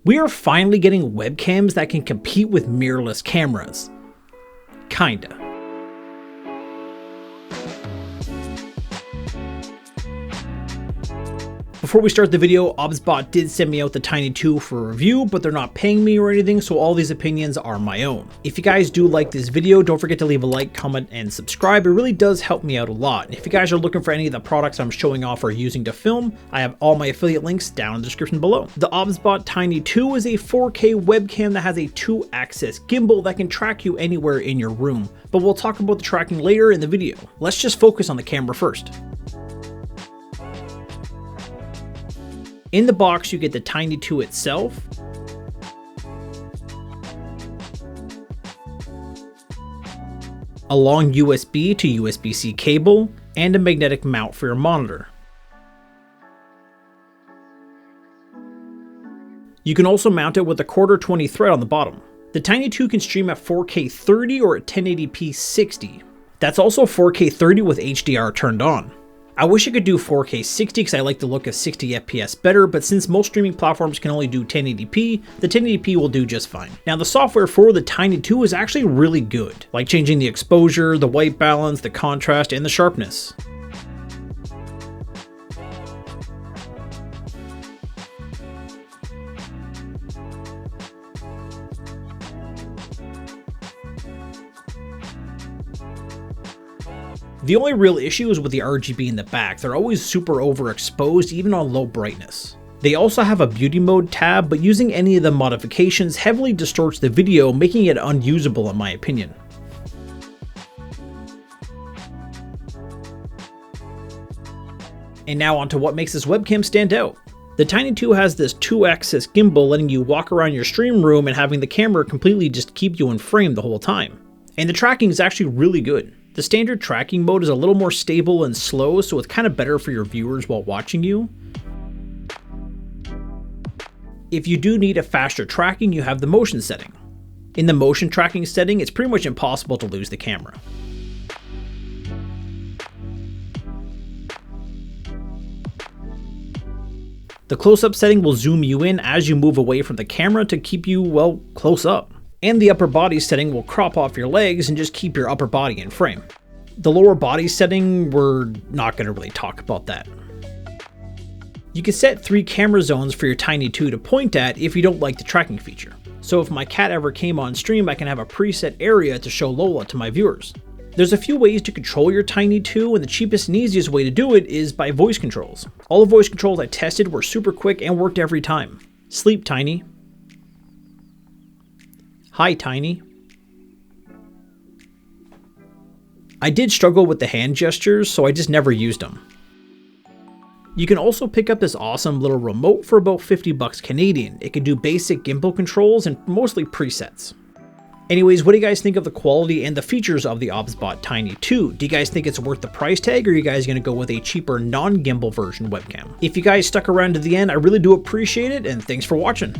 We are finally getting webcams that can compete with mirrorless cameras. Kinda. Before we start the video, OBSBOT did send me out the Tiny 2 for a review, but they're not paying me or anything, so all these opinions are my own. If you guys do like this video, don't forget to leave a like, comment, and subscribe. It really does help me out a lot. And if you guys are looking for any of the products I'm showing off or using to film, I have all my affiliate links down in the description below. The OBSBOT Tiny 2 is a 4K webcam that has a 2-axis gimbal that can track you anywhere in your room, but we'll talk about the tracking later in the video. Let's just focus on the camera first. In the box, you get the Tiny 2 itself, a long USB to USB-C cable, and a magnetic mount for your monitor. You can also mount it with a 1/4-20 thread on the bottom. The Tiny 2 can stream at 4K 30 or at 1080p 60. That's also 4K 30 with HDR turned on. I wish I could do 4K 60 because I like the look of 60 FPS better, but since most streaming platforms can only do 1080p, the 1080p will do just fine. Now the software for the Tiny 2 is actually really good, like changing the exposure, the white balance, the contrast, and the sharpness. The only real issue is with the RGB in the back. They're always super overexposed, even on low brightness. They also have a beauty mode tab, but using any of the modifications heavily distorts the video, making it unusable in my opinion. And now onto what makes this webcam stand out. The Tiny 2 has this 2-axis gimbal letting you walk around your stream room and having the camera completely just keep you in frame the whole time. And the tracking is actually really good. The standard tracking mode is a little more stable and slow, so it's kind of better for your viewers while watching you. If you do need a faster tracking, you have the motion setting. In the motion tracking setting, it's pretty much impossible to lose the camera. The close-up setting will zoom you in as you move away from the camera to keep you, well, close up. And the upper body setting will crop off your legs and just keep your upper body in frame. The lower body setting, we're not going to really talk about that. You can set 3 camera zones for your Tiny 2 to point at if you don't like the tracking feature. So if my cat ever came on stream, I can have a preset area to show Lola to my viewers. There's a few ways to control your Tiny 2, and the cheapest and easiest way to do it is by voice controls. All the voice controls I tested were super quick and worked every time. Sleep, Tiny. Hi, Tiny. I did struggle with the hand gestures, so I just never used them. You can also pick up this awesome little remote for about 50 bucks Canadian. It can do basic gimbal controls and mostly presets. Anyways, what do you guys think of the quality and the features of the OBSBOT Tiny 2? Do you guys think it's worth the price tag, or are you guys going to go with a cheaper non-gimbal version webcam? If you guys stuck around to the end, I really do appreciate it, and thanks for watching.